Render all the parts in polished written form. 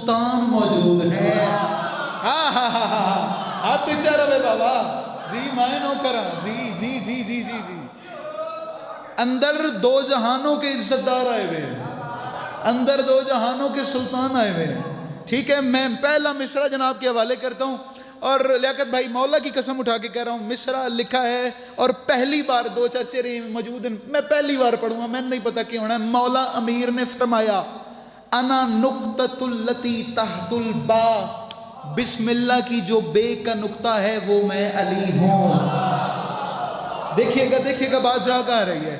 سلطان موجود ہے. ہاتھ پیچھے رہے بابا جی میں نو کرا جی جی جی جی جی جی. اندر دو جہانوں کے عزت دار آئے ہوئے ہیں, اندر دو جہانوں کے سلطان آئے ہوئے ہیں. ٹھیک ہے, میں پہلا مصرع جناب کے حوالے کرتا ہوں, اور لیاقت بھائی مولا کی قسم اٹھا کے کہہ رہا ہوں, مصرع لکھا ہے اور پہلی بار, دو چرچے موجود ہیں, میں پہلی بار پڑھوں گا, میں نہیں پتا کیوں ہونا ہے. مولا امیر نے فرمایا انا نقطۃ التی تحت البا, بسم اللہ کی جو بے کا نقطہ ہے وہ میں علی ہوں. دیکھیے گا بات جا کہاں رہی ہے.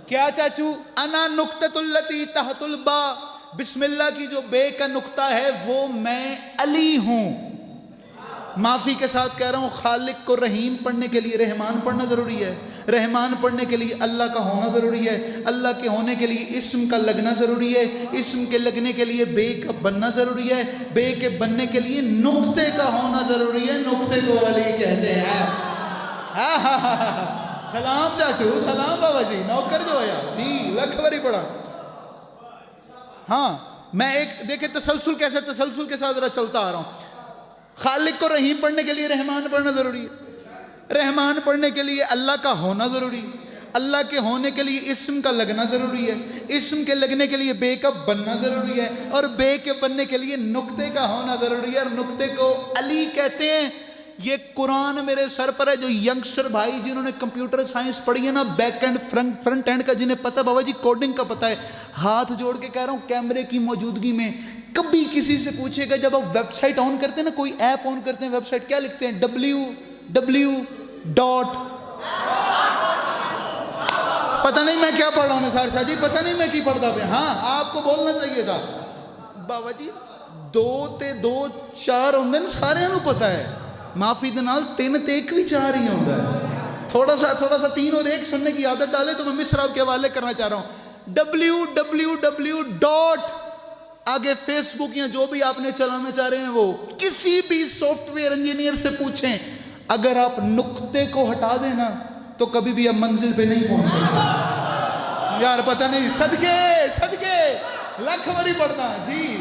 کیا چاچو؟ انا نقطۃ التی تحت البا, بسم اللہ کی جو بے کا نقطہ ہے وہ میں علی ہوں. معافی کے ساتھ کہہ رہا ہوں, خالق کو رحیم پڑھنے کے لیے رحمان پڑھنا ضروری ہے, رحمان پڑھنے کے لیے اللہ کا ہونا ضروری ہے, اللہ کے ہونے کے لیے اسم کا لگنا ضروری ہے, اسم کے لگنے کے لیے بے کا بننا ضروری ہے, بے کے بننے کے لیے نقطے کا ہونا ضروری ہے, نقطے کو علی کہتے ہیں. سلام چاچو, سلام بابا جی, نوکر جو ہے جی, لکھ بری پڑا. ہاں میں ایک دیکھیں تسلسل کیسے, تسلسل کے ساتھ ذرا چلتا آ رہا ہوں. خالق کو رحیم پڑھنے کے لیے رحمان پڑھنا ضروری ہے, رحمان پڑھنے کے لیے اللہ کا ہونا ضروری ہے, اللہ کے ہونے کے لیے اسم کا لگنا ضروری ہے, اسم کے لگنے کے لیے بے کا بننا ضروری ہے, اور بے کے بننے کے لیے نقطے کا ہونا ضروری ہے, اور نقطے کو علی کہتے ہیں. یہ قرآن میرے سر پر ہے. جو ینگسٹر بھائی جنہوں نے کمپیوٹر سائنس پڑھی ہے نا, بیک اینڈ فرنٹ اینڈ کا جنہیں پتہ, بابا جی کوڈنگ کا پتہ ہے, ہاتھ جوڑ کے کہہ رہا ہوں, کیمرے کی موجودگی میں کبھی کسی سے پوچھے گا, جب آپ ویب سائٹ آن کرتے ہیں نا, کوئی ایپ آن کرتے ہیں, ویب سائٹ کیا لکھتے ہیں؟ www. پتہ نہیں میں کیا پڑھ رہا ہوں نثار شاہ جی, پتہ نہیں میں کی پڑھتا پہ. ہاں آپ کو بولنا چاہیے تھا بابا جی, 2 تے 2 4 ہوندے نا, سارے نو پتہ ہے. معافی دے نال 3 تے 1 بھی 4 ہی ہوندا ہے. تھوڑا سا 3 اور 1 سننے کی عادت ڈالے تو میں مصرع کے حوالے کرنا چاہ رہا ہوں. www. آگے فیس بک یا جو بھی آپ نے چلانا چاہ رہے ہیں, وہ کسی بھی سافٹ ویئر انجینئر سے پوچھیں, اگر آپ نقطے کو ہٹا دیں نا تو کبھی بھی آپ منزل پہ نہیں پہنچ سکتے. یار پتہ نہیں, صدقے لکھ بری پڑھنا. جی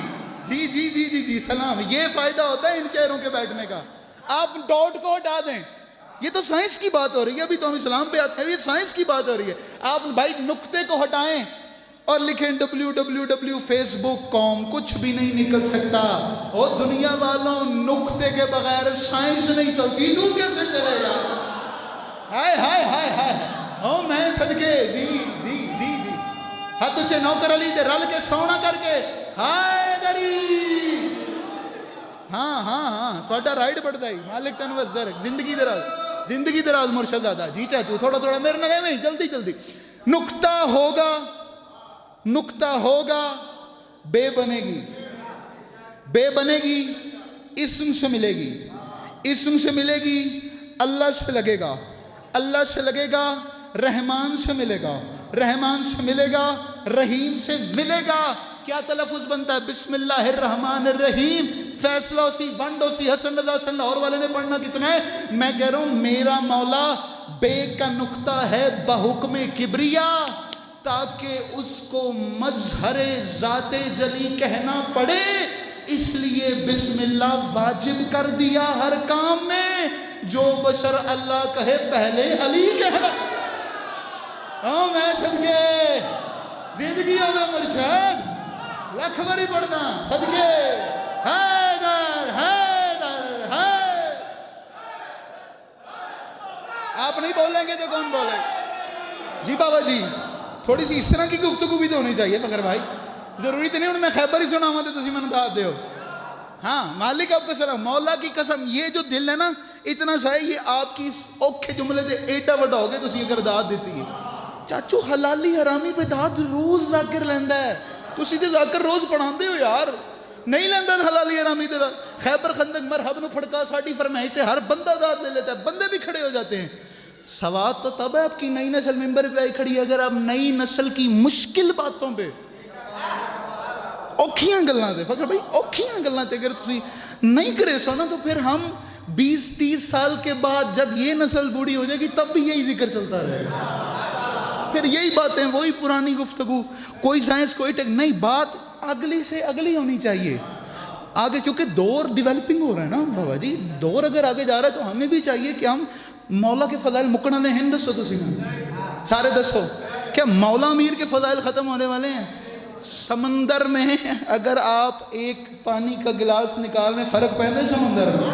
جی جی جی جی جی سلام. یہ فائدہ ہوتا ہے ان چہروں کے بیٹھنے کا. آپ ڈاٹ کو ہٹا دیں, یہ تو سائنس کی بات ہو رہی ہے, ابھی تو ہم اسلام پہ آتے ہیں, یہ سائنس کی بات ہو رہی ہے. آپ بھائی نقطے کو ہٹائیں اور لکھیں www.facebook.com, کچھ بھی نہیں نکل سکتا. اور دنیا والوں, نقطے کے بغیر سائنس نہیں چلتی, تو کیسے چلے گا؟ ہائے ہائے ہائے ہائے, او میں صدقے. جی جی جی جی, ہاتھ اچھے نوکر علی دے رل کے سونا کر کے, ہائے دری. ہاں تھوڑا رائٹ بڑھتا ہی, مالک تنوز زر, زندگی دراز مرشد زادہ. جی چاچو تھوڑا میرے نہ میں جلدی. نقطہ ہوگا, بے بنے گی, اسم سے ملے گی, اللہ سے لگے گا, رحمان سے ملے گا, رحیم سے ملے گا. کیا تلفظ بنتا ہے؟ بسم اللہ الرحمن الرحیم. فیصلہ سی ونڈو سی حسن رضا حسن لاہور والے نے پڑھنا کتنا ہے؟ میں کہہ رہا ہوں میرا مولا بے کا نقطہ ہے بحکم کبریا, تاکہ اس کو مظہر ذات جلی کہنا پڑے, اس لیے بسم اللہ واجب کر دیا ہر کام میں. جو بشر اللہ کہے پہلے علی کہنا. میں صدقے زندگی ہوگا مرشد, لکھ بری پڑھنا. صدقے حیدر. آپ نہیں بولیں گے تو کون بولے؟ جی بابا جی, تھوڑی سی اس طرح کی گفتگو بھی تو ہونی چاہیے فخر بھائی. ضروری تو نہیں ہوں میں خیبر ہی سنا ہوا تو تسی من داد دیو. ہاں مالک آپ کا سلام, مولا کی قسم, یہ جو دل ہے نا اتنا سا ہے, یہ آپ کی اوکھے جملے دے ایڈا بڑا ہو گئے تسی اگر داد دیتی ہے. چاچو حلالی حرامی پہ داد روز ذاکر لیندہ ہے, تسی تے ذاکر روز پڑھاندے ہو یار, نہیں لیندہ حلالی حرامی تے. خیبر خندق مرحب نو پھڑکا ساڑی فرمائی تے ہر بندہ داد لے لیتا ہے, بندے بھی کھڑے ہو جاتے ہیں. سواد تو تب ہے آپ کی نئی نسل ممبر پہ آئی کھڑی ہے, اگر آپ نئی نسل کی مشکل باتوں پہ, اوکھیاں گلنا دے فکر بھائی, اوکھیاں گلنا دے اگر تسی نہیں کرے سو نا, تو پھر ہم 20-30 سال کے بعد جب یہ نسل بوڑھی ہو جائے گی تب بھی یہی ذکر چلتا رہے گا, پھر یہی باتیں, وہی پرانی گفتگو, کوئی سائنس کوئی نہیں. بات اگلی سے اگلی ہونی چاہیے. آگے کیونکہ دور ڈیولپنگ ہو رہا ہے نا بابا جی، دور اگر آگے جا رہا ہے تو ہمیں بھی چاہیے کہ ہم مولا کے فضائل مکڑا لیں ہند دسو تسی سارے دسو، کیا مولا امیر کے فضائل ختم ہونے والے ہیں؟ سمندر میں اگر آپ ایک پانی کا گلاس نکالنے فرق پہنے سمندر میں،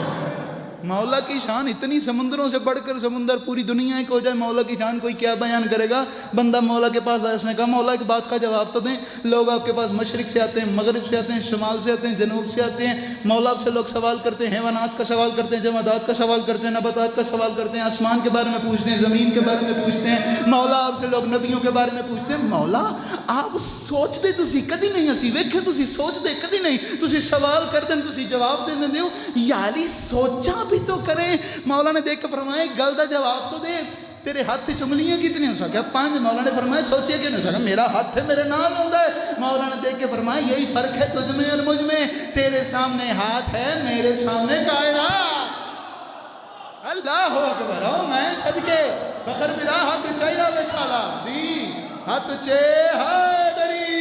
مولا کی شان اتنی سمندروں سے بڑھ کر سمندر پوری دنیا ایک ہو جائے، مولا کی شان کوئی کیا بیان کرے گا؟ بندہ مولا کے پاس آیا، اس نے کہا مولا ایک بات کا جواب تو دیں، لوگ آپ کے پاس مشرق سے آتے ہیں، مغرب سے آتے ہیں، شمال سے آتے ہیں، جنوب سے آتے ہیں، مولا آپ سے لوگ سوال کرتے ہیں، حیوانات کا سوال کرتے ہیں، جمادات کا سوال کرتے ہیں، نباتات کا سوال کرتے ہیں، آسمان کے بارے میں پوچھتے ہیں، زمین کے بارے میں پوچھتے ہیں، مولا آپ سے لوگ نبیوں کے بارے میں پوچھتے ہیں۔ مولا آپ سوچ دے تسی کدی نہیں، اسی ویکھے تسی سوچ دے کدی نہیں، تسی سوال کر دیں تسی جواب دے دیں، یاری سوچا بھی تو کریں۔ مولا نے دیکھ کے فرمایا گل دا جواب تو دے، تیرے ہاتھ چنگلیاں کتنی ہو سکا؟ 5۔ مولا نے فرمایا سوچئے کہ نہیں سکا؟ میرا ہاتھ ہے میرے نام ہوتا ہے۔ مولا نے دیکھ کے فرمایا یہی فرق ہے تجھ میں اور مجھ میں، تیرے سامنے ہاتھ ہے، میرے سامنے کائنات۔ اللہ اکبر، او میں صدقے فخر بلا ہاتھ چاہیے بیشالا جی، ہاتھ چے حیدری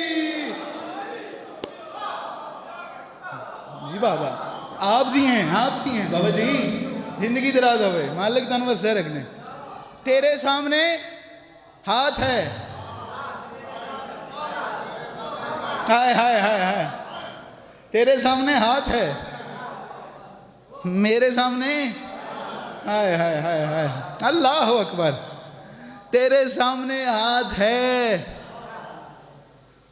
جی بابا، آپ جی ہیں، آپ جی ہیں بابا جی، زندگی دراز ہوئے، مالک تنور سے رکھنے۔ تیرے سامنے ہاتھ ہے، ہائے ہائے ہائے ہائے، تیرے سامنے ہاتھ ہے، میرے سامنے ہائے ہائے ہائے ہائے، اللہ اکبر، تیرے سامنے ہاتھ ہے،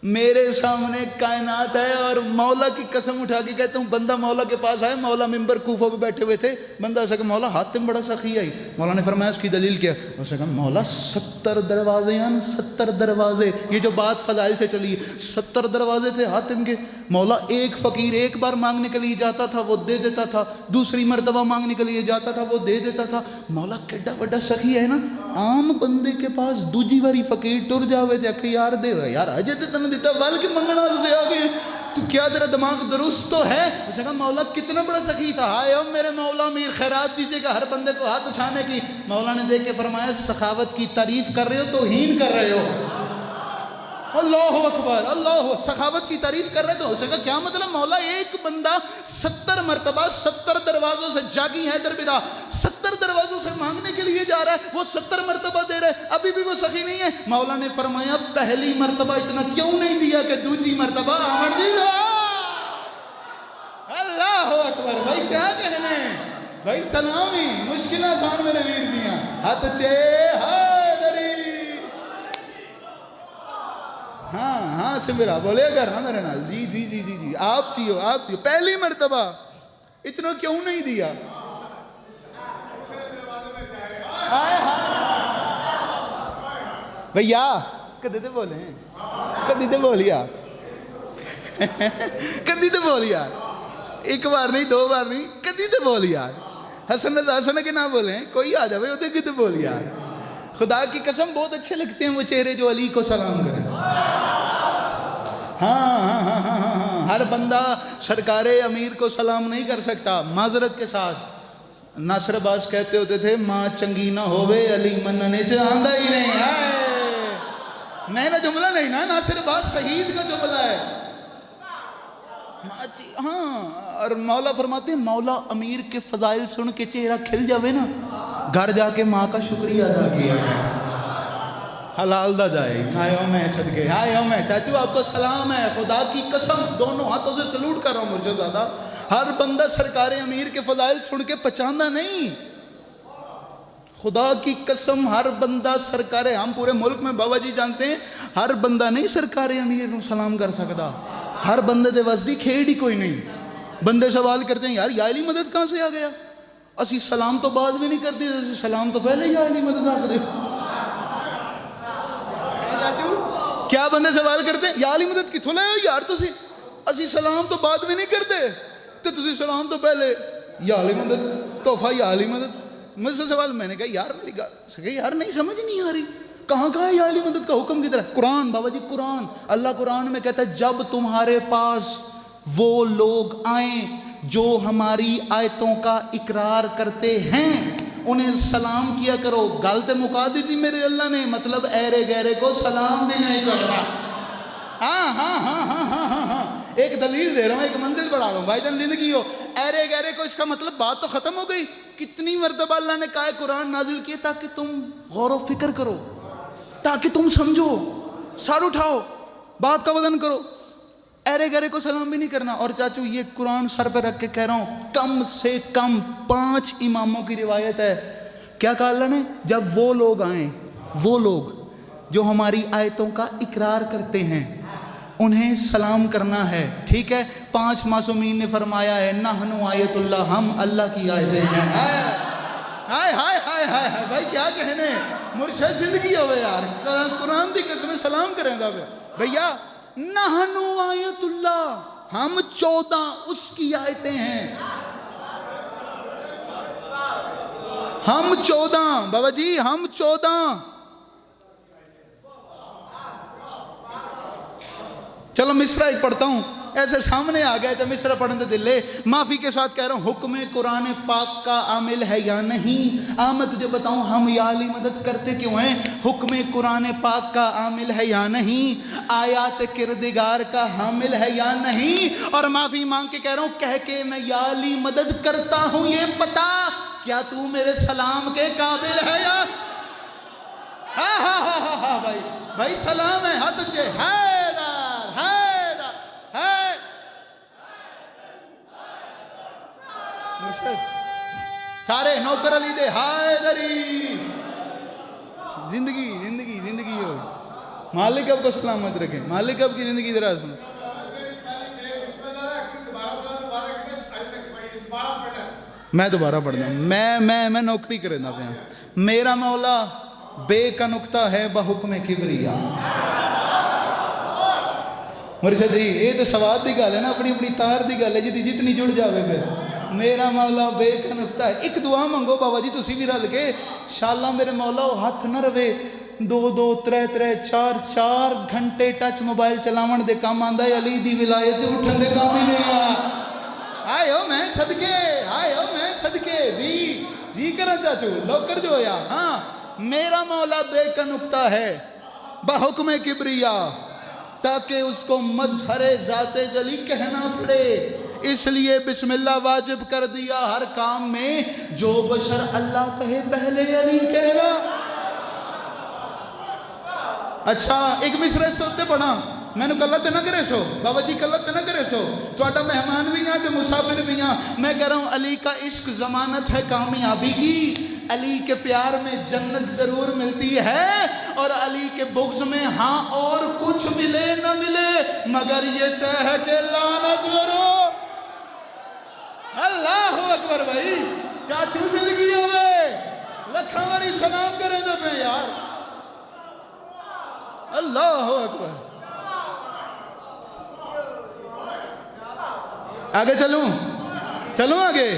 میرے سامنے کائنات ہے۔ اور مولا کی قسم اٹھا کے کہتا ہوں، بندہ مولا کے پاس آئے، مولا ممبر کوفہ پہ بیٹھے ہوئے تھے، بندہ ایسا کہ مولا ہاتھ تم بڑا سخی آئی۔ مولا نے فرمایا اس کی دلیل کیا؟ اسے کہا مولا 70 دروازے ہیں، 70 دروازے، یہ جو بات فضائل سے چلی ہے، 70 دروازے تھے حاتم کے۔ مولا ایک فقیر ایک بار مانگنے کے لیے جاتا تھا وہ دے دیتا تھا، دوسری مرتبہ مانگنے کے لیے جاتا تھا وہ دے دیتا تھا۔ مولا کیڈا بڑا سخی ہے نا، عام بندے کے پاس دوجی واری فقیر ٹر جاوے تے کہ یار دے یار اجے تے تنوں دیتا ول کے منگنا سے آ گئے، تو کیا تیرا دماغ درست تو ہے؟ اسے کہا مولا کتنا بڑا سخی تھا، آئے ہو میرے مولا امیر خیرات دیجئے گا ہر بندے کو ہاتھ اٹھانے کی۔ مولا نے دیکھ کے فرمایا سخاوت کی تعریف کر رہے ہو توہین کر رہے ہو۔ اللہ اکبر، اللہ، سخاوت کی تعریف کر رہے تو اسے کہا کیا مطلب؟ مولا ایک بندہ 70 مرتبہ 70 دروازوں سے جاگی ہے دربرا، 70 دروازوں سے مانگنے کے لیے جا رہا ہے، وہ 70 مرتبہ دے رہے، ابھی بھی وہ سخی نہیں ہے۔ مولا نے فرمایا پہلی مرتبہ اتنا کیوں نہیں دیا کہ دوسری مرتبہ آمد دی لو۔ اللہ اکبر، بھائی کیا کہنے، بھائی سلامی مشکل آسان میرے ویر دیاں، ہاتھ چے حیدری، ہاں ہاں سمرا بولے اگر نا میرے نال، جی جی جی جی جی، آپ چیو آپ چیو، پہلی مرتبہ اتنا کیوں نہیں دیا؟ بھئییا کدی تے بولیں، کدی تے بولیا، کدی تے بولیا، ایک بار نہیں دو بار نہیں، کدی تے بولیا، حسن رضا حسن کے نہ بولیں، کوئی آ جاوے ہوتے کدی بولیا۔ خدا کی قسم بہت اچھے لگتے ہیں وہ چہرے جو علی کو سلام کریں۔ ہاں ہاں ہاں ہاں ہاں، ہر بندہ سرکار امیر کو سلام نہیں کر سکتا، معذرت کے ساتھ۔ ناصر عباس کہتے ہوتے تھے ماں چنگی نہ ہوئے علی مننے چاہندہ ہی نہیں ہے، میں نے جملہ نہیں نا، ناصر عباس شہید کا جملہ ہے۔ ہاں، اور مولا فرماتے ہیں مولا امیر کے فضائل سن کے چہرہ کھل جاوے نا، گھر جا کے ماں کا شکریہ ادا کیا حلال دا جائے۔ آئے ہو میں صدقے، آئے ہو میں چاچو آپ کو سلام ہے، خدا کی قسم دونوں ہاتھوں سے سلوٹ کر رہا ہوں مرشد دادا۔ ہر بندہ سرکار امیر کے فضائل سن کے پہچاندہ نہیں، خدا کی قسم ہر بندہ سرکار، ہم پورے ملک میں بابا جی جانتے ہیں ہر بندہ نہیں سرکار امیر نو سلام کر سکتا، ہر بندے دے وزدی کھیڑ ہی کوئی نہیں۔ بندے سوال کرتے ہیں یار یا علی مدد کہاں سے آ گیا؟ اسی سلام تو بعد بھی نہیں کرتے، سلام تو پہلے یا علی مدد آ دے۔ کیا بندے سوال کرتے ہیں یا علی مدد کتھوں لائے ہو یار تسی؟ اسی سلام تو بعد بھی نہیں کرتے، تو تسی سلام تو پہلے یا علی مدد، تحفہ یا علی مدد۔ مجھ سے سوال، میں نے کہا یار میری گل یار نہیں سمجھ نہیں آ رہی، کہاں کہا ہے یا علی مدد کا حکم کی طرح؟ قرآن بابا جی، قرآن، اللہ قرآن میں کہتا ہے جب تمہارے پاس وہ لوگ آئیں جو ہماری آیتوں کا اقرار کرتے ہیں انہیں سلام کیا کرو۔ گالتے مکا دی تھی میرے اللہ نے، مطلب ایرے گیرے کو سلام بھی نہیں کرنا۔ ہاں ہاں ہاں ہاں ہاں ہاں ہاں، ایک دلیل دے رہا ہوں، ایک منزل بڑھا رہا ہوں. بھائی جان زندگی ہو ایرے گہرے کو، اس کا مطلب بات تو ختم ہو گئی. کتنی مرتبہ اللہ نے کہا ہے قرآن نازل کیے تاکہ تم غور و فکر کرو، تاکہ تم سمجھو، سر اٹھاؤ، بات کا وزن کرو. ایرے گہرے کو سلام بھی نہیں کرنا. اور چاچو یہ قرآن سر پہ رکھ کے کہہ رہا ہوں، کم سے کم 5 اماموں کی روایت ہے. کیا کہا اللہ نے؟ جب وہ لوگ آئیں، وہ لوگ جو ہماری آیتوں کا اقرار کرتے ہیں، انہیں سلام کرنا ہے. ٹھیک ہے. 5 معصومین نے فرمایا ہے نحن آیت اللہ، ہم اللہ کی آیتیں ہیں. ہائے ہائے ہائے ہائے بھائی کیا کہنے، مرشد زندگی ہوئے یار. قرآن دی قسم سلام کریں گا بھیا. نحن آیت اللہ، ہم 14 اس کی آیتیں ہیں. ہم 14 بابا جی، ہم 14. چلو مصرع ایک پڑھتا ہوں، ایسے سامنے آ گئے تو مصرع پڑھنے دل لے. معافی کے ساتھ کہہ رہا ہوں، حکم قرآن پاک کا عامل ہے یا نہیں؟ میں تجھے بتاؤں ہم یا علی مدد کرتے کیوں ہیں. حکم قرآن پاک کا عامل ہے یا نہیں؟ آیات کردگار کا حامل ہے یا نہیں؟ اور معافی مانگ کے کہہ رہا ہوں، کہہ کے میں یا علی مدد کرتا ہوں، یہ پتا کیا تو میرے سلام کے قابل ہے یا؟ ہاں ہاں ہاں ہاں ہاں بھائی بھائی سلام ہے. ہاں تجھے سارے نوکر علی دے حیدری. زندگی زندگی زندگی ہو. مالک اب کو سلامت رکھے. مالک اب کی زندگی ذرا سن. میں دوبارہ پڑھنا ہوں. میں نوکری کرنا پیا. میرا مولا بے کا نقطہ ہے بحکم کبریا. مرشد جی یہ تو سواد دی گل ہے نا، اپنی اپنی تار دی گل ہے جی، جتنی جڑ جاوے پھر. میرا مولا بے کا نقطہ ہے. ایک دعا منگو بابا جی تسی بھی رل کے، شالا میرے مولا ہاتھ نہ روے 2 3 4 گھنٹے ٹچ موبائل چلاون دے کام آندا ہے، علی دی ولایت اٹھن دے کام ہی نہیں آ. آئے ہو میں صدقے، آئے ہو میں صدقے. جی جی کرا چاچو لوکر جو ہویا. ہاں میرا مولا بے کا نقطہ ہے بحکم کبریا، تاکہ اس کو مظہر ذات جلی کہنا پڑے. اس لیے بسم اللہ واجب کر دیا ہر کام میں. جو بشر اللہ کہے پہلے علی کہنا. اچھا ایک مصرع سوتے پڑھا. میں نے کلہ چنہ کرے سو بابا جی، کلہ چنہ کرے سو تو آٹا مہمان بھی ہیں تو مسافر بھی ہیں. میں کہہ رہا ہوں علی کا عشق ضمانت ہے کامیابی کی. علی کے پیار میں جنت ضرور ملتی ہے، اور علی کے بغض میں ہاں اور کچھ ملے نہ ملے مگر یہ طے ہے کہ لعنت ضرور. اللہ اکبر بھائی. چاچو زندگی ہوئے لکھاں واری سلام کریں تو میں یار. اللہ اکبر. آگے چلوں آگے.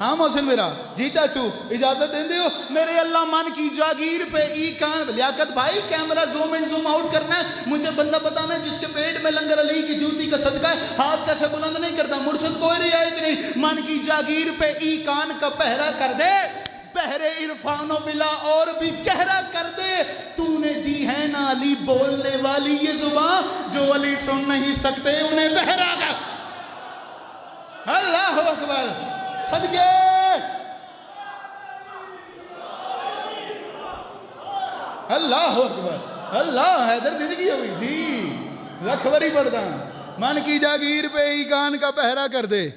ہاں محسن میرا جی چاچو اجازت دیں دے ہو. میرے اللہ من کی جاگیر پہ ای کان. لیاقت بھائی camera zoom in zoom out کرنا ہے. مجھے بندہ بتانا ہے جس کے پیٹ میں لنگر علی کی جوتی کا صدقہ ہے، ہاتھ کیسے بلند نہیں کرتا. مرشد کوئی رعایت نہیں. من کی جاگیر پہ ای کان کا پہرا کر دے، بہرے عرفان و ولا اور بھی گہرا کر دے. تو نے دی ہے نا علی بولنے والی یہ زبان، جو علی سن نہیں سکتے انہیں بہرا کر. اللہ اکبر. صدقے اللہ اکبر. اللہ حیدر زندگی ہوئی جی لکھ وری پڑھتا. من کی جاگیر پہ ہی کان کا پہرا کر دے،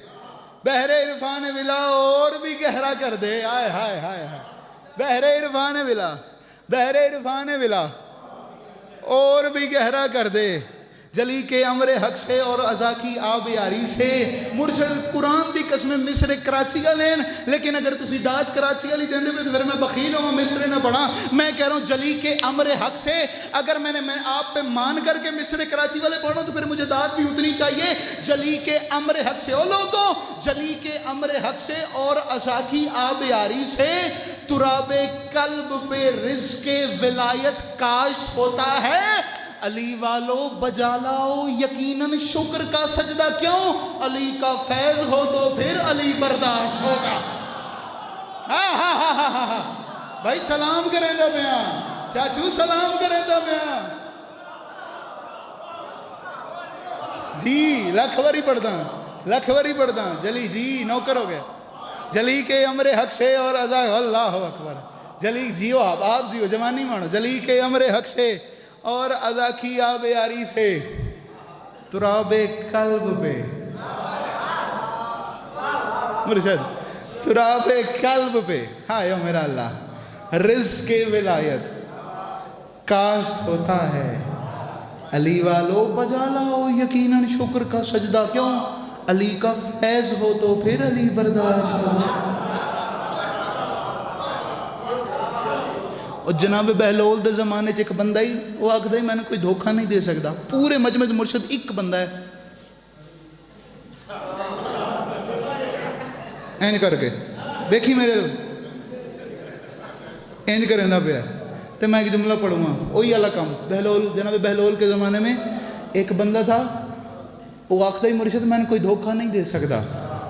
بہرے عرفان ولا اور بھی گہرا کر دے. آئے ہائے ہائے ہائے. بہرے عرفان ولا، بہرے عرفان ولا اور بھی گہرا کر دے. جلی کے امر حق سے اور ازا کی آب یاری سے. مرشد قرآن دی قسم مصر کراچی کا لین، لیکن اگر تسی داد کراچی والی دیں دے تو پھر میں بخیل ہوں مصر نہ پڑھا. میں کہہ رہا ہوں جلی کے امر حق سے. اگر میں آپ پہ مان کر کے مصر کراچی والے پڑھوں تو پھر مجھے داد بھی اتنی چاہیے. جلی کے امر حق سے او لوگوں، جلی کے امر حق سے اور ازا کی آب یاری سے تراب قلب پہ رزق ولایت کاش ہوتا ہے. علی والو بجا لاؤ یقیناً شکر کا سجدہ. کیوں؟ علی کا فیض ہو تو پھر علی برداشت ہوگا. ہاں ہاں ہاں ہاں ہاں ہاں بھائی سلام کریں دا بیان. چاچو سلام کریں دا بیان. جی لکھ واری پڑھتا لکھ واری پڑھتا جلی جی نوکر ہو گیا جلی کے امر حق سے اور ادا اللہ اکبر جلی جیو آپ جیو جوانی مانو جلی کے امر حق سے اور ادا کی آب یاری سے تراب قلب پہ مرشد تراب قلب پہ ہائے میرا اللہ رزق ولایت کاشت ہوتا ہے علی والو بجا لاؤ یقیناً شکر کا سجدہ کیوں علی کا فیض ہو تو پھر علی برداشت ہو اور جناب بہلول دے زمانے ایک بندہ ہی وہ آکھ دے میں نے کوئی دھوکہ نہیں دے سکتا پورے مجمع مرشد ایک بندہ ہے اینج کر کے دیکھی میرے اینج کریں نہ پیا تو میں ایک جملہ پڑھوں گا وہی والا کام بہلول جناب بہلول کے زمانے میں ایک بندہ تھا وہ آخر ہی مرشد میں نے کوئی دھوکہ نہیں دے سکتا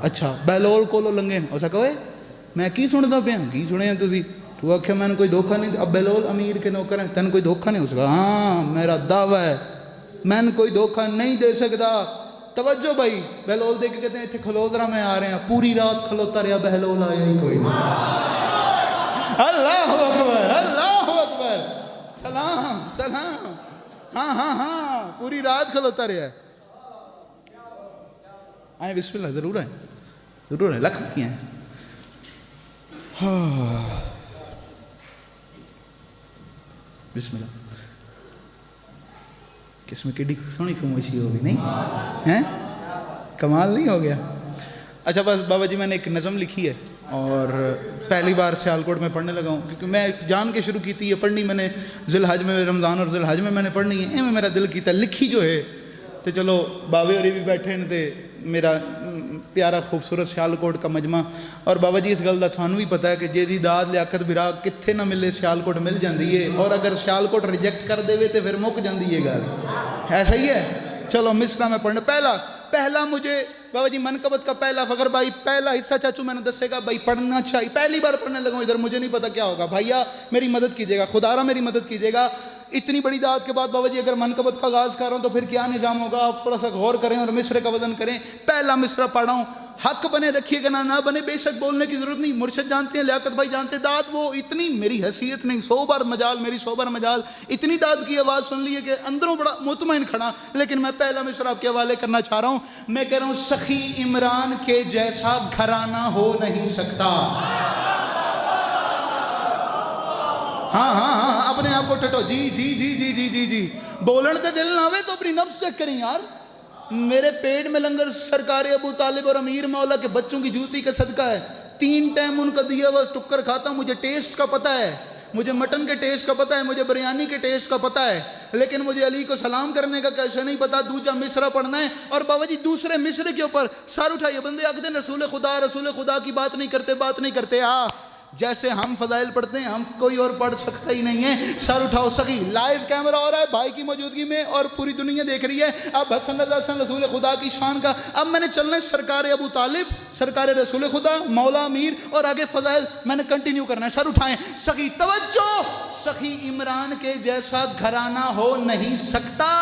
اچھا بہلول کو لو لنگے ہو سکا ہوئے میں کی سنتا پیا کی سنے ہیں تسی تو آخیا میں نے کوئی دھوکہ نہیں اب بہلول امیر کے نوکر ہیں تین کوئی دھوکہ نہیں ہو سکا ہاں میرا دعویٰ ہے میں نے کوئی دھوکہ نہیں دے سکتا توجہ بھائی بہلول دے کے کہتے ہیں اتنے کھلودرا میں آ رہے ہیں پوری رات کھلوتا رہا بہلول آیا ہی کوئی اللہ اکبر اللہ اکبر سلام سلام ہاں ہاں ہاں پوری رات کھلوتا رہا ہے آئیں بسم اللہ ضرور آئیں ضرور آئیں لکھ نہیں آئیں بسم اللہ کس میں کیڑی سونی خاموشی ہو گئی نہیں ہیں کمال نہیں ہو گیا اچھا بس بابا جی میں نے ایک نظم لکھی ہے اور پہلی بار سیالکوٹ میں پڑھنے لگا ہوں کیونکہ میں جان کے شروع کی تھی یہ پڑھنی میں نے ذی الحج میں رمضان اور ذی الحج میں نے پڑھنی ہے میں میرا دل کیتا لکھی جو ہے تو چلو باوے ہوری بھی بیٹھے ہیں تے میرا پیارا خوبصورت سیالکوٹ کا مجمع اور بابا جی اس گل دا تھانوں بھی پتہ ہے کہ جیدی داد لیاقت برا کتھے نہ ملے سیالکوٹ مل جاندی ہے اور اگر سیالکوٹ ریجیکٹ کر دے وے تو پھر مک جاندی ہے گل ایسا ہی ہے چلو مصرع میں پڑھنا پہلا مجھے بابا جی منقبت کا پہلا فخر بھائی پہلا حصہ چاچو میں نے دسے گا بھائی پڑھنا چاہیے پہلی بار پڑھنے لگا ہوں ادھر مجھے نہیں پتا کیا ہوگا بھائیا میری مدد کیجیے گا خدا را میری مدد کیجیے گا اتنی بڑی دعوت کے بعد بابا جی اگر منقبت کا آغاز کر رہا ہوں تو پھر کیا نظام ہوگا آپ تھوڑا سا غور کریں اور مصرع کا وزن کریں پہلا مصرع پڑھ رہا ہوں حق بنے رکھیے گا نہ بنے بے شک بولنے کی ضرورت نہیں مرشد جانتے ہیں لیاقت بھائی جانتے ہیں داد وہ اتنی میری حیثیت نہیں 100 بار مجال میری 100 بار مجال اتنی داد کی آواز سن لی ہے کہ اندروں بڑا مطمئن کھڑا لیکن میں پہلا مصرع آپ کے حوالے کرنا چاہ رہا ہوں میں کہہ رہا ہوں سخی عمران کے جیسا گھرانہ ہو نہیں سکتا ہاں ہاں ہاں اپنے آپ کو ٹٹو جی جی جی جی جی جی جی بولن تے دل نہ ہوئے تو اپنی نفس چیک کریں یار میرے پیٹ میں لنگر سرکار ابو طالب اور امیر مولا کے بچوں کی جوتی کا صدقہ ہے 3 ٹائم ان کا دیا ہوا ٹکر کھاتا ہوں مجھے ٹیسٹ کا پتہ ہے مجھے مٹن کے ٹیسٹ کا پتہ ہے مجھے بریانی کے ٹیسٹ کا پتہ ہے لیکن مجھے علی کو سلام کرنے کا کیسے نہیں پتا دوسرا مصرع پڑھنا ہے اور بابا جی دوسرے مصرع کے اوپر سر اٹھائیے بندے آکھتے ہیں رسول خدا کی بات نہیں کرتے جیسے ہم فضائل پڑھتے ہیں ہم کوئی اور پڑھ سکتا ہی نہیں ہے سر اٹھاؤ سخی لائیو کیمرہ ہو رہا ہے بھائی کی موجودگی میں اور پوری دنیا دیکھ رہی ہے اب حسن رضا حسن رسول خدا کی شان کا اب میں نے چلنا ہے سرکار ابو طالب سرکار رسول خدا مولا امیر اور آگے فضائل میں نے کنٹینیو کرنا ہے سر اٹھائیں سخی توجہ سخی عمران کے جیسا گھرانہ ہو نہیں سکتا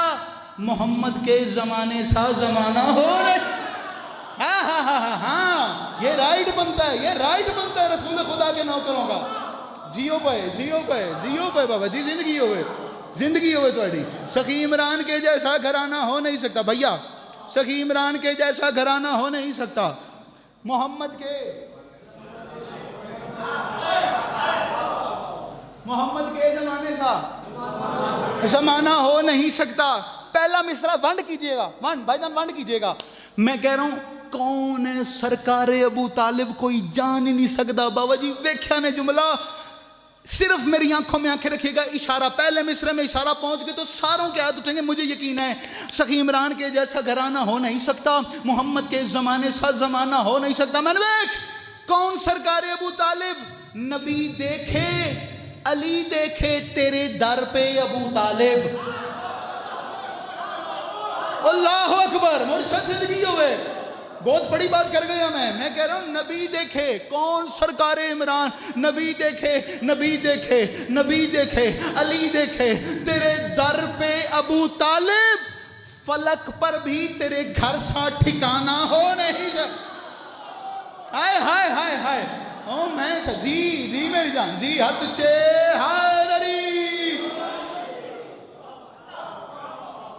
محمد کے زمانے سا زمانہ ہو نہیں ہاں ہاں ہاں ہاں ہاں یہ رائٹ بنتا ہے رسول خدا کے نوکروں کا جیو پائے بابا جی زندگی ہوئے توڑی سخی عمران کے جیسا گھرانہ ہو نہیں سکتا بھیا سخی عمران کے جیسا گھرانہ ہو نہیں سکتا محمد کے زمانے سا زمانہ ہو نہیں سکتا پہلا مصرع ونڈ کیجئے گا بھائی جان ونڈ کیجئے گا میں کہہ رہا ہوں کون ہے سرکار ابو طالب کوئی جان ہی نہیں سکتا بابا جی ویکھیا نے جملہ صرف میری آنکھوں میں آنکھیں رکھیے گا اشارہ پہلے مصرع میں اشارہ پہنچ گئے تو ساروں کے ہاتھ اٹھیں گے مجھے یقین ہے سخی عمران کے جیسا گھرانہ ہو نہیں سکتا محمد کے زمانے سا زمانہ ہو نہیں سکتا میں نے ویکھ کون سرکار ابو طالب نبی دیکھے علی دیکھے تیرے در پہ ابو طالب اللہ اکبر مرشد زندگی ہوئے بہت بڑی بات کر گیا میں کہہ رہا ہوں نبی دیکھے کون سرکار عمران نبی دیکھے علی دیکھے تیرے در پہ ابو طالب فلک پر بھی تیرے گھر سا ٹھکانہ ہو نہیں ہائے ہائے ہائے ہائے او میں جی جی میری جان جی ہاتھ چے حیدری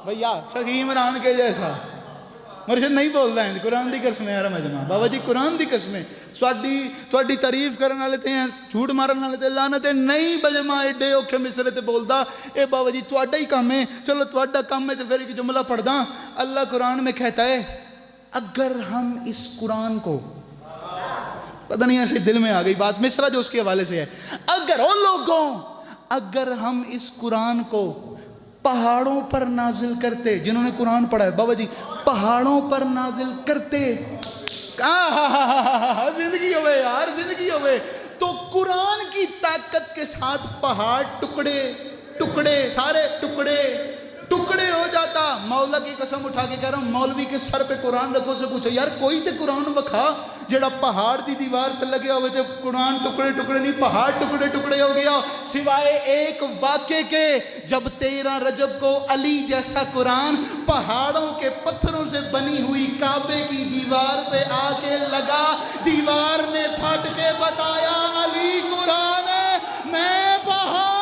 بھیا شیخ عمران کے جیسا مرشد نہیں بول رہے ہیں قرآن دی قسمیں یار مجمع بابا جی قرآن دی قسمیں تواڈی تعریف کرن والے تے جھوٹ مارن والے تے لعنت نہیں بجما ایڈے اوکھے مصرے تے بولدا اے بابا جی تواڈا ہی کام ہے چلو تواڈا کام ہے تے پھر ایک جملہ پڑھدا اللہ قرآن میں کہتا ہے اگر ہم اس قرآن کو پتہ نہیں ایسے دل میں آ گئی بات مصرع جو اس کے حوالے سے ہے اگر او لوگوں اگر ہم اس قرآن کو پہاڑوں پر نازل کرتے جنہوں نے قرآن پڑھا ہے بابا جی پہاڑوں پر نازل کرتے زندگی ہوئے یار زندگی ہوئے تو قرآن کی طاقت کے ساتھ پہاڑ ٹکڑے سارے ٹکڑے ہو جاتا مولا کی قسم اٹھا کے کہہ رہا ہوں مولوی کے سر پہ قرآن رکھو سے پوچھو یار کوئی تے قرآن بکھا جڑا پہاڑ دی دیوار تے لگیا ہوئے تے قرآن ٹکڑے نہیں پہاڑ ٹکڑے ہو گیا سوائے ایک واقعے کے جب 13 رجب کو علی جیسا قرآن پہاڑوں کے پتھروں سے بنی ہوئی کعبے کی دیوار پہ آ کے لگا دیوار نے پھٹ کے بتایا علی قرآن ہے میں پہاڑ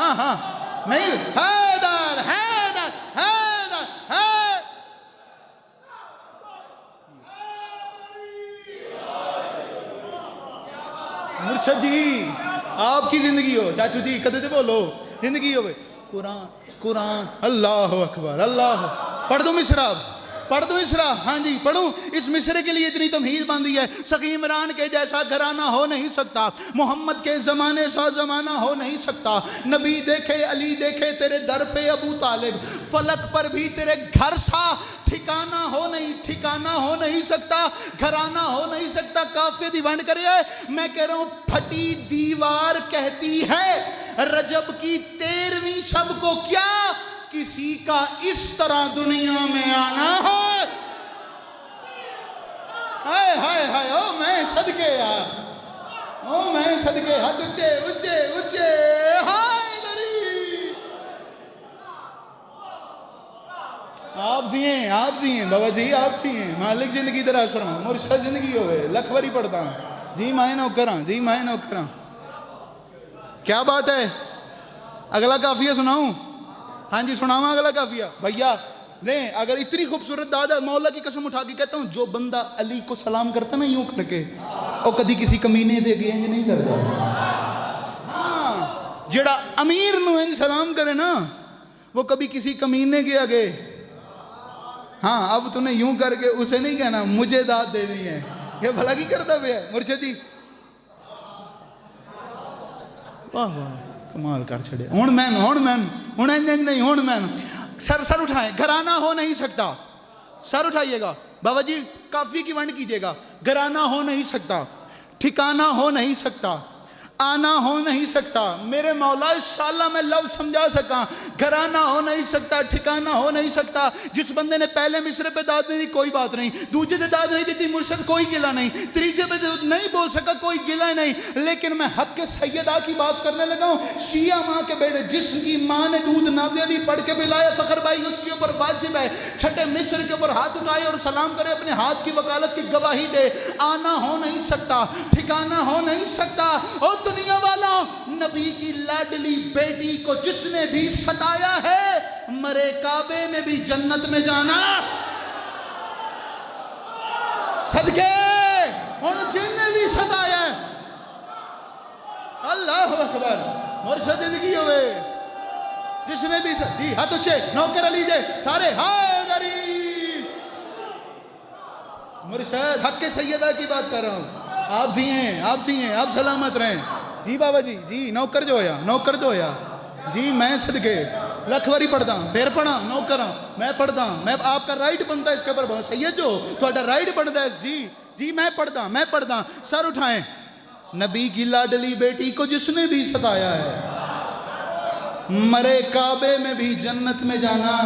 ہاں نہیں حیدر مرشد جی آپ کی زندگی ہو چاچو جی کدے تے بولو زندگی ہوئے قرآن اللہ اکبر اللہ پڑھ دو مصرع ہاں جی پڑھوں اس مصرے کے لیے اتنی تمہید باندھی ہے سخی عمران کے جیسا گھرانہ ہو نہیں سکتا محمد کے زمانے سا زمانہ ہو نہیں سکتا نبی دیکھے علی دیکھے تیرے در پہ ابو طالب فلک پر بھی تیرے گھر سا ٹھکانہ ہو نہیں سکتا گھرانہ ہو نہیں سکتا کافی دیوان کرے میں کہہ رہا ہوں پھٹی دیوار کہتی ہے رجب کی 13ویں شب کو کیا کسی کا اس طرح دنیا میں آنا ہے ہائے او میں صدقے یار او میں صدقے ہاتھ اچھے ہائے دری آپ جی ہیں بابا جی آپ جی ہیں مالک زندگی دراز فرما مرشد زندگی ہوئے لکھ باری پڑھتا ہوں جی میں نوکراں کیا بات ہے اگلا کافیہ سناؤں ہاں جی سناواں اگلا کافیہ بھیا نہیں اگر اتنی خوبصورت داد ہے مولا کی قسم اٹھا کے کہتا ہوں جو بندہ علی کو سلام کرتا نا یوں کر کے اور کدی کسی کمینے دے گئے نہیں کرتا ہاں جڑا امیر نو سلام کرے نا وہ کبھی کسی کمینے کے آگے ہاں اب تو نے یوں کر کے اسے نہیں کہنا مجھے داد دینی ہے یہ بھلا کی کرتا بھی ہے مرشد جی واہ کمال کر چھڑے ہون مین سر اٹھائیں گھرانہ ہو نہیں سکتا سر اٹھائیے گا بابا جی کافی کی ونڈ کیجئے گا گھرانہ ہو نہیں سکتا ٹھکانہ ہو نہیں سکتا آنا ہو نہیں سکتا میرے مولا انشاءاللہ میں لفظ سمجھا سکا گھرانہ ہو نہیں سکتا ٹھکانہ ہو نہیں سکتا جس بندے نے پہلے مصرے پہ داد نہیں دی کوئی بات نہیں دوسرے پہ داد نہیں دیتی مرشد کوئی گلہ نہیں تیسرے پہ نہیں بول سکا کوئی گلہ نہیں لیکن میں حق کے سیدہ کی بات کرنے لگا ہوں شیعہ ماں کے بیٹے جس کی ماں نے دودھ نادی علی پڑھ کے پلایا فخر بھائی اس کے اوپر واجب ہے چھٹے مصر کے اوپر ہاتھ اٹھائے اور سلام کرے اپنے ہاتھ کی وکالت کی گواہی دے آنا ہو نہیں سکتا ٹھکانہ ہو نہیں سکتا اور دنیا والا نبی کی لاڈلی بیٹی کو جس نے بھی ستایا ہے مرے کعبے میں بھی جنت میں جانا صدقے ان جن نے بھی ستایا ہے اللہ اکبر مرشد زندگی ہوئے جس نے بھی جی ہاتھ اچھے نوکر علی دے سارے ہائے غریب مرشد حق کے سیدہ کی بات کر رہا ہوں آپ جی ہیں آپ سلامت رہیں جی بابا جی نوکر جو ہویا جی میں صدقے لکھ واری پڑھتا ہوں پھر پڑھا نوکر ہوں میں پڑھتا ہوں میں آپ کا رائٹ بنتا ہے اس کے پر سید جو تھوڑا رائٹ بنتا ہے جی میں پڑھتا ہوں سر اٹھائیں نبی کی لاڈلی بیٹی کو جس نے بھی ستایا ہے مرے کعبے میں بھی جنت میں جانا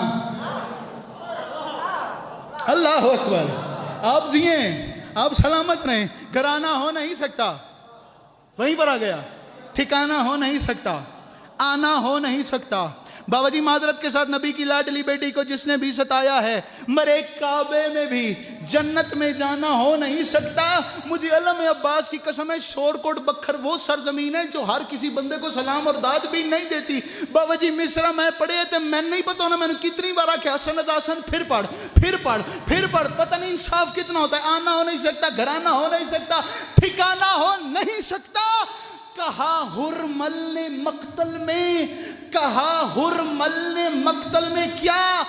اللہ اکبر آپ جیئیں آپ سلامت رہیں گھرانہ ہو نہیں سکتا وہیں پر آ گیا ٹھکانا ہو نہیں سکتا، آنا ہو نہیں سکتا۔ بابا جی معذرت کے ساتھ نبی کی لاڈلی بیٹی کو جس نے بھی ستایا ہے، مرے کعبے میں بھی جنت میں جانا ہو نہیں سکتا۔ مجھے علم عباس کی قسم ہے، شور کوٹ بکھر وہ سرزمین ہے جو ہر کسی بندے کو سلام اور داد بھی نہیں دیتی۔ بابا جی مصرع میں پڑھے تھے، میں نہیں پتا ہونا میں نے کتنی بار آکھا حسن حسن پھر پڑھ، پتہ نہیں انصاف کتنا ہوتا ہے۔ آنا ہو نہیں سکتا، گھرانا ہو نہیں سکتا، ٹھکانا ہو نہیں سکتا۔ کہا حرمل نے مقتل میں، کہا حرمل نے مقتل میں کیا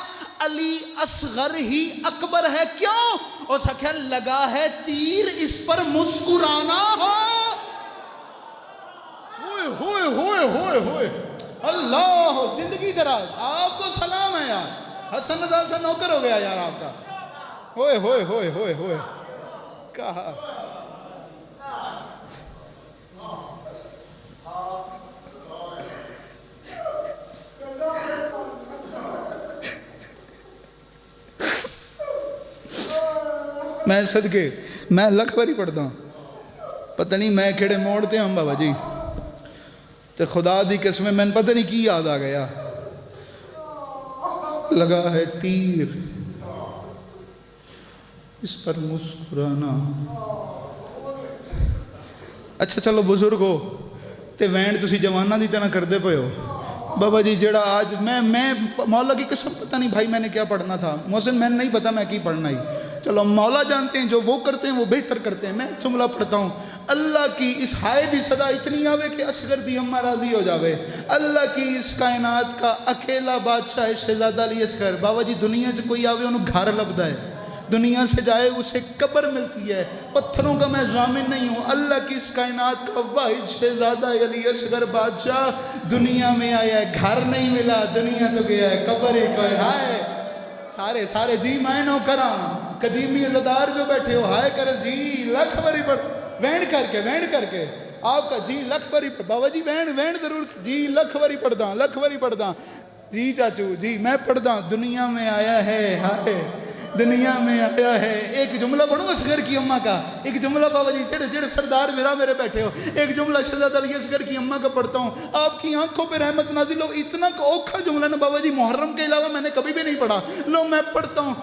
علی اصغر ہی اکبر ہے کیوں؟ اس کا لگا ہے تیر اس پر مسکرانا ہو۔ ہوئے ہوئے ہوئے ہوئے ہوئے اللہ زندگی دراز، آپ کو سلام ہے یار، حسن رضا سے نوکر ہو گیا یار آپ کا۔ ہوئے ہوئے ہوئے ہوئے ہوئے کہا میں صدقے میں لکھ باری پڑھتا ہوں، پتہ نہیں میں کھڑے موڑتے ہوں بابا جی تے خدا دی قسم میں پتہ نہیں کی یاد آ گیا، لگا ہے تیر اس پر مسکرانا۔ اچھا چلو بزرگو تے وین تسی جوانہ دی طرح کر دے پے ہو بابا جی، جڑا آج میں مولا کی قسم پتہ نہیں بھائی میں نے کیا پڑھنا تھا، محسن میں نہیں پتا میں کی پڑھنا ہی، چلو مولا جانتے ہیں، جو وہ کرتے ہیں وہ بہتر کرتے ہیں۔ میں جملہ پڑھتا ہوں، اللہ کی اس ہائے دی صدا اتنی آوے کہ اصغر دی اماں راضی ہو جاوے۔ اللہ کی اس کائنات کا اکیلا بادشاہ شہزادہ علی اصغر، بابا جی دنیا سے کوئی آوے انہوں گھر لبدا ہے، دنیا سے جائے اسے قبر ملتی ہے، پتھروں کا میں ضامن نہیں ہوں۔ اللہ کی اس کائنات کا واحد شہزادہ علی اصغر بادشاہ دنیا میں آیا ہے، گھر نہیں ملا، دنیا تو گیا ہے، قبر ہی کوئی ہائے سارے جی میں نو کراں قدیمی عزدار جو بیٹھے ہو ہائے کر جی لکھ بری پڑھ وینڈ کر کے آپ کا جی لکھ بری پڑھ بابا جی وینڈ ضرور جی لکھ بری پڑھ دا جی چاچو جی میں پڑھ دا۔ دنیا میں آیا ہے ہائے دنیا میں آیا ہے، ایک جملہ پڑھوں اصغر کی اماں کا، ایک جملہ بابا جی جڑے سردار میرے بیٹھے ہو، ایک جملہ شہزادہ علی اصغر کی اماں کا پڑھتا ہوں، آپ کی آنکھوں پہ رحمت نازل ہو۔ اتنا اوکھا جملہ نا بابا جی محرم کے علاوہ میں نے کبھی بھی نہیں پڑھا، لو میں پڑھتا ہوں۔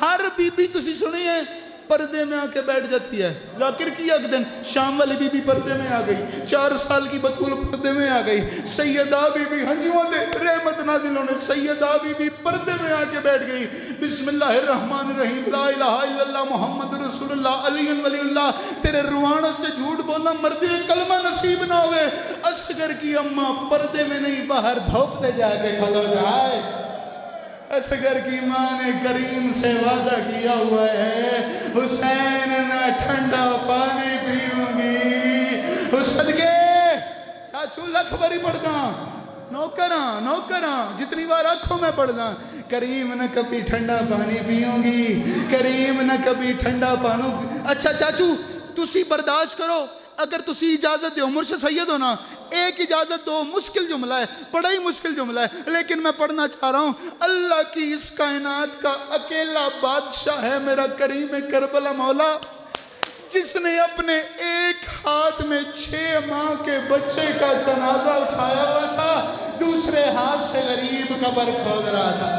ہر بی بی تسی سنی ہے پردے میں آ کے بیٹھ جاتی ہے، ذاکر کی ایک دن شام والی بی بی پردے میں آ گئی، 4 سال کی بطول پردے میں آ گئی، سیدہ بی بی ہنجووں دے رحمت نازل ہونے، سیدہ بی بی پردے میں آ کے بیٹھ گئی، بسم اللہ الرحمن الرحیم لا الہ الا اللہ محمد رسول اللہ علی ولی اللہ، تیرے روانوں سے جھوٹ بولنا مردے کلمہ نصیب نہ ہوئے۔ اصغر کی اماں پردے میں نہیں باہر دھوپتے جا کے کھلو جائے۔ اصغر کی ماں نے کریم سے وعدہ کیا ہوا ہے، حسین نہ ٹھنڈا پانی پیوں گی، صدقے چاچو لکھ بری پڑھتا نوکراں جتنی بار آنکھوں میں پڑھنا، کریم نہ کبھی ٹھنڈا پانی پیوں گی، کریم نہ کبھی ٹھنڈا پانوں۔ اچھا چاچو تسی برداشت کرو، اگر تسی اجازت دیو مرشد سید ہونا، ایک اجازت دو، مشکل جملہ ہے، بڑا ہی مشکل جملہ ہے، لیکن میں پڑھنا چاہ رہا ہوں۔ اللہ کی اس کائنات کا اکیلا بادشاہ ہے میرا کریم کربلا مولا، جس نے اپنے ایک ہاتھ میں 6 ماہ کے بچے کا جنازہ اٹھایا ہوا تھا، دوسرے ہاتھ سے غریب قبر کھود رہا تھا۔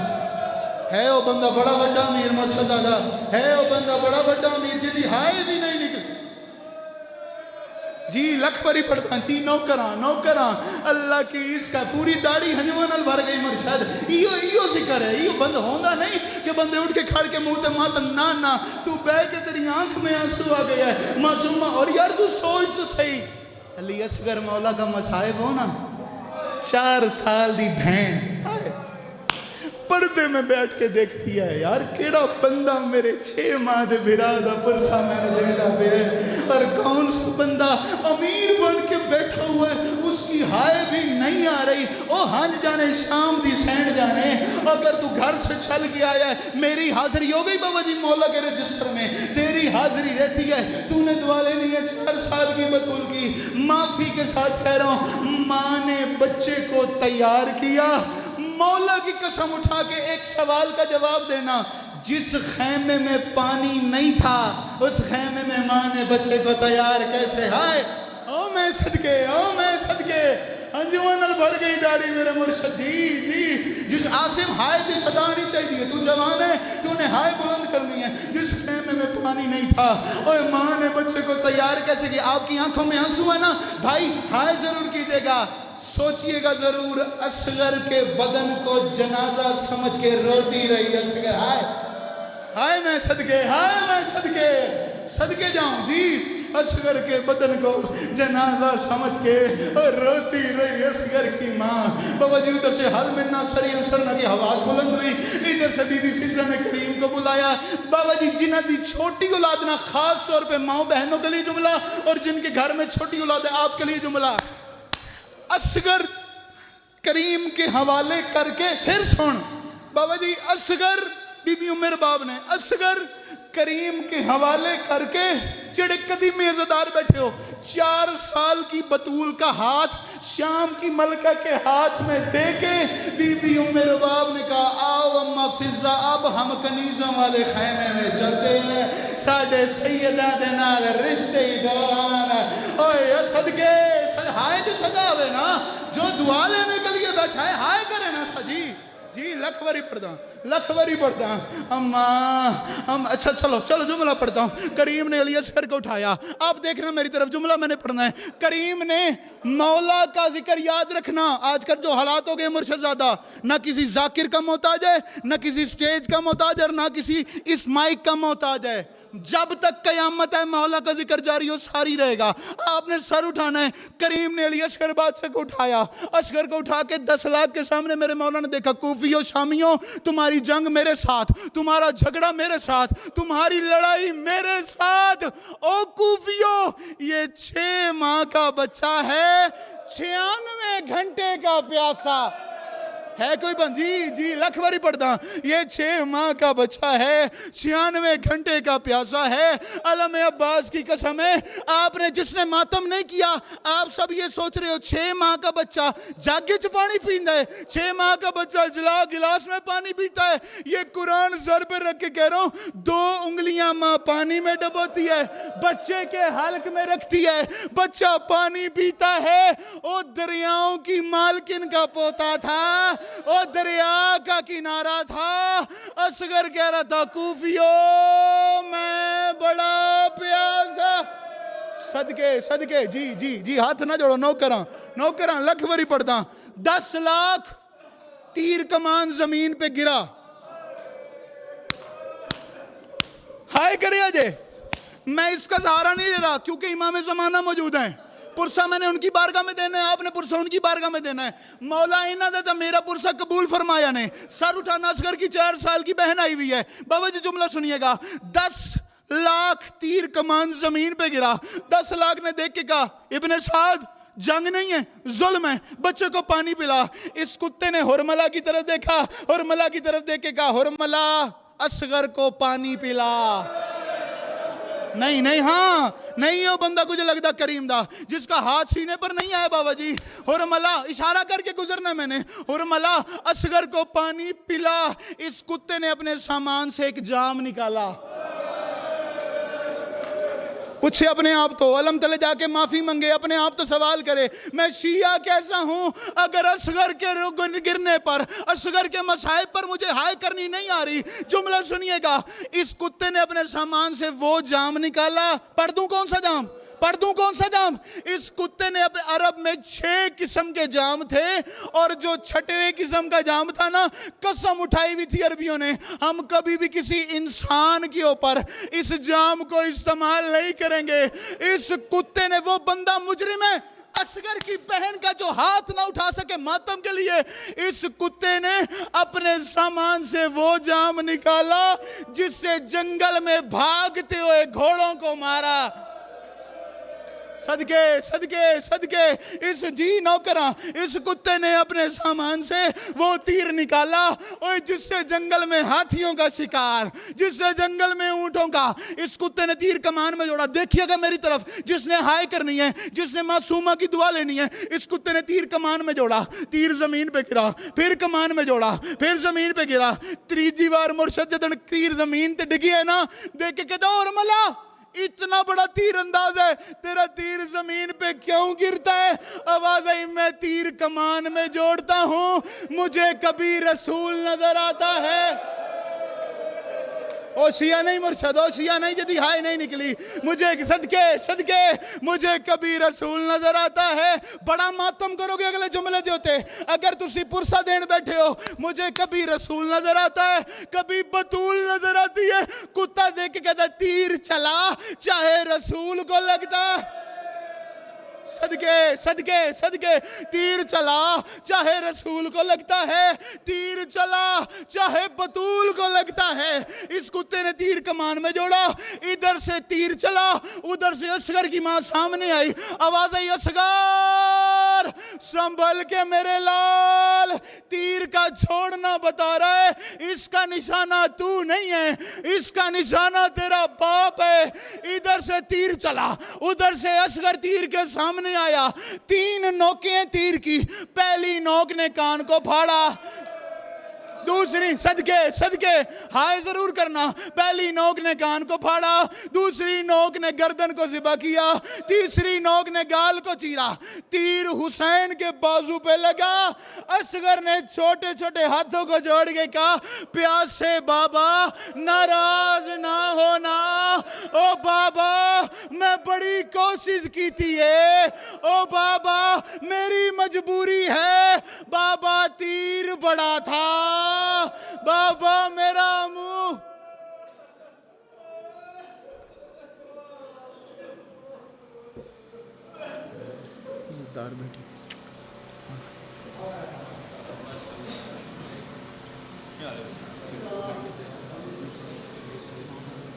ہے وہ بندہ بڑا بڑا امیر مرشد آدھا، ہے وہ بندہ بڑا بڑا امیر جی ہائے بھی نہیں نکل جی لکھ بری پڑھتا جی نوکراں اللہ کی اس کا پوری داڑھی ہنجوانل بھر گئی مرشد، ایو ذکر ہے، ایو بند ہوندہ نہیں کہ بندے اٹھ کے کھڑ کے منہ تے ماتم نا تو بے کے تیری آنکھ میں آنسو آ گیا ہے معصومہ، اور یار تو سوچ تو صحیح علی اصغر مولا کا مصاحب ہونا، 4 سال دی بہن پردے میں بیٹھ کے دیکھتی ہے، یار کیڑا بندہ میرے 6 ماہ دے بھرادہ پرسا میں نے دینا پہ ہے، اور کون سا بندہ امیر بن کے بیٹھا ہوا ہے، اس کی ہائے بھی نہیں آ رہی، او ہنج جانے شام دی سینڈ جانے، اگر تو گھر سے چل کے آیا ہے، میری حاضری ہو گئی بابا جی مولا کے رجسٹر میں، تیری حاضری رہتی ہے، تو نے دعا لینی ہے 4 سال کی بطول کی، معافی کے ساتھ کہہ رہا ہوں، ماں نے بچے کو تیار کیا، مولا کی قسم اٹھا کے ایک سوال کا جواب دینا، جس خیمے میں پانی نہیں تھا اس خیمے میں ماں نے بچے کو تیار کیسے؟ ہائے او میں صدقے انجمن نال بھر گئی داڑھی میرے مرشد جی جس عاصم ہائے کی صدا نہیں چاہیے تو جوان ہے تو نے ہائے بلند کرنی ہے جس خیمے میں پانی نہیں تھا اوے ماں نے بچے کو تیار کیسے کیا آپ کی آنکھوں میں آنسو ہے نا بھائی ہائے ضرور کیجیے گا سوچئے گا ضرور اصغر کے بدن کو جنازہ سمجھ کے روتی رہی اصغر ہائے میں صدقے صدقے جاؤں جی اصغر کے بدن کو جنازہ سمجھ کے اور روتی رہی اصغر کی ماں بابا جی ادھر سے حل منا سری انسرنا کی آواز بلند ہوئی ادھر سے بی بی فضا نے کریم کو بلایا بابا جی جنہ دی چھوٹی اولاد نہ خاص طور پہ ماں بہنوں کے لیے جملہ اور جن کے گھر میں چھوٹی اولاد ہے آپ کے لیے جملہ اصغر کریم کے حوالے کر کے پھر سن بابا جی اصغر بی بی عمر باب نے اصغر کریم کے حوالے کر کے جڑے قدیمی عزدار بیٹھے ہو 4 سال کی بطول کا ہاتھ شام کی ملکہ کے ہاتھ میں دے کے بی بی عمر باب نے کہا آؤ اما فضا اب ہم کنیزوں والے خیمے میں چلتے ہیں ساڑھے سیدہ دینال رشتے ہی دوران اوے صدقے ہائے جو صدا ہوئے نا جو دعا لینے کے لیے بیٹھا ہے ہائے کرے نا سا جی لکھوری پڑھتا ہوں اچھا چلو جملہ پڑھتا ہوں کریم نے علی اصغر کو اٹھایا آپ دیکھنا میری طرف جملہ میں نے پڑھنا ہے کریم نے مولا کا ذکر یاد رکھنا آج کل جو حالات ہو گئے مرشد زادہ نہ کسی ذاکر کا محتاج ہے نہ کسی سٹیج کا محتاج ہے اور نہ کسی اس مائک کا محتاج ہے جب تک قیامت ہے مولا کا ذکر جاری ہو ساری رہے گا آپ نے سر اٹھانا ہے کریم نے علی اصغر بادشاہ کو اٹھایا اصغر کو اٹھا کے 10 لاکھ کے سامنے میرے مولا نے دیکھا کوفیوں شامیوں تمہاری جنگ میرے ساتھ تمہارا جھگڑا میرے ساتھ تمہاری لڑائی میرے ساتھ او کوفیوں یہ 6 ماہ کا بچہ ہے 96 گھنٹے کا پیاسا ہے کوئی بند جی لکھوری پڑھتا یہ 6 ماہ کا بچہ ہے 96 گھنٹے کا پیاسا ہے علم عباس کی قسم ہے آپ نے جس نے ماتم نہیں کیا آپ سب یہ سوچ رہے ہو 6 ماہ کا بچہ جاگے چ پانی پیندا ہے 6 ماہ کا بچہ جلا گلاس میں پانی پیتا ہے یہ قرآن سر پہ رکھ کے کہہ رہا ہوں 2 انگلیاں ماں پانی میں ڈبوتی ہے بچے کے حلق میں رکھتی ہے بچہ پانی پیتا ہے او دریاؤں کی مالکن کا پوتا تھا او دریا کا کنارہ تھا اصغر کہہ رہا تھا کوفیوں میں بڑا پیاسا صدقے جی ہاتھ نہ جوڑو نوکراں لکھوری پڑھتا 10 لاکھ تیر کمان زمین پہ گرا ہائے کرے آجے میں اس کا سہارا نہیں لے رہا کیونکہ امام زمانہ موجود ہیں پرسہ میں نے ان کی بارگاہ میں دینا ہے آپ نے پرسہ ان کی بارگاہ میں دینا ہے مولا انہ دیتا میرا پرسہ قبول فرمایا نے سر اٹھانا اصغر کی 4 سال کی بہن آئی ہوئی ہے بابا جی جملہ سنیے گا 10 لاکھ تیر کمان زمین پہ گرا 10 لاکھ نے دیکھ کے کہا ابن سعد جنگ نہیں ہے ظلم ہے بچے کو پانی پلا اس کتے نے ہرملا کی طرف دیکھا ہرملا کی طرف دیکھ کے کہا ہرملا اصغر کو پانی پلا نہیں ہو بندہ کچھ لگتا کریم دا جس کا ہاتھ سینے پر نہیں آیا بابا جی ہرملا اشارہ کر کے گزرنا میں نے ہرملا اصغر کو پانی پلا اس کتے نے اپنے سامان سے ایک جام نکالا پوچھے اپنے آپ تو علم تلے جا کے معافی منگے اپنے آپ تو سوال کرے میں شیعہ کیسا ہوں اگر اصغر کے گرنے پر اصغر کے مصائب پر مجھے ہائے کرنی نہیں آ رہی جملہ سنیے گا اس کتے نے اپنے سامان سے وہ جام نکالا پڑھ دوں کون سا جام اس کتے نے اپنے عرب میں 6 قسم کے جام تھے اور جو 6ویں قسم کا جام تھا نا قسم اٹھائی ہوئی تھی عربیوں نے ہم کبھی بھی کسی انسان کے اوپر اس جام کو استعمال نہیں کریں گے اس کتے نے وہ بندہ مجرم ہے اصغر کی بہن کا جو ہاتھ نہ اٹھا سکے ماتم کے لیے اس کتے نے اپنے سامان سے وہ جام نکالا جس سے جنگل میں بھاگتے ہوئے گھوڑوں کو مارا صدقے اس نوکراں اس کتے نے اپنے سامان سے وہ تیر نکالا اور جس سے جنگل میں ہاتھیوں کا شکار جس سے جنگل میں اونٹوں کا اس کتے نے تیر کمان میں جوڑا دیکھیے گا میری طرف جس نے ہائے کرنی ہے جس نے معصومہ کی دعا لینی ہے اس کتے نے تیر کمان میں جوڑا تیر زمین پہ گرا پھر کمان میں جوڑا پھر زمین پہ گرا تیجی بار مرشد جدن تیر زمین تے ڈگی ہے نا دیکھ کے کہتا اور ملا اتنا بڑا تیر انداز ہے، تیرا تیر زمین پہ کیوں گرتا ہے؟ آواز آئی میں تیر کمان میں جوڑتا ہوں، مجھے کبھی رسول نظر آتا ہے۔ اوشیا نہیں مرشد، اوشیا نہیں جدی ہائے نہیں نکلی، مجھے صدقے مجھے کبھی رسول نظر آتا ہے۔ بڑا ماتم کرو گے اگلے جملے دیوتے، اگر تسی پرسہ دین بیٹھے ہو، مجھے کبھی رسول نظر آتا ہے، کبھی بطول نظر آتی ہے۔ کتا دیکھ کے کہتا تیر چلا چاہے رسول کو لگتا، صدقے تیر چلا چاہے رسول کو لگتا ہے، تیر چلا چاہے بطول کو لگتا ہے۔ اس کتے نے تیر کمان میں جوڑا، ادھر سے تیر چلا، ادھر سے اصغر کی ماں سامنے آئی، آواز آئی اصغر سنبھل کے میرے لال، تیر کا چھوڑنا بتا رہا ہے، اس کا نشانہ تو نہیں ہے، اس کا نشانہ تیرا باپ ہے۔ ادھر سے تیر چلا، ادھر سے اصغر تیر کے سامنے آیا، 3 نوکیں تیر کی، پہلی نوک نے کان کو پھاڑا، دوسری صدقے ہائے ضرور کرنا، پہلی نوک نے کان کو پھاڑا، دوسری نوک نے گردن کو ذبح کیا، تیسری نوک نے گال کو چیرا، تیر حسین کے بازو پہ لگا۔ اصغر نے چھوٹے چھوٹے ہاتھوں کو جوڑ کے کہا پیاسے بابا ناراض نہ ہونا، او بابا میں بڑی کوشش کی تھی ہے، او بابا میری مجبوری ہے، بابا تیر بڑا تھا، بابا میرا منہ۔ دار بیٹھی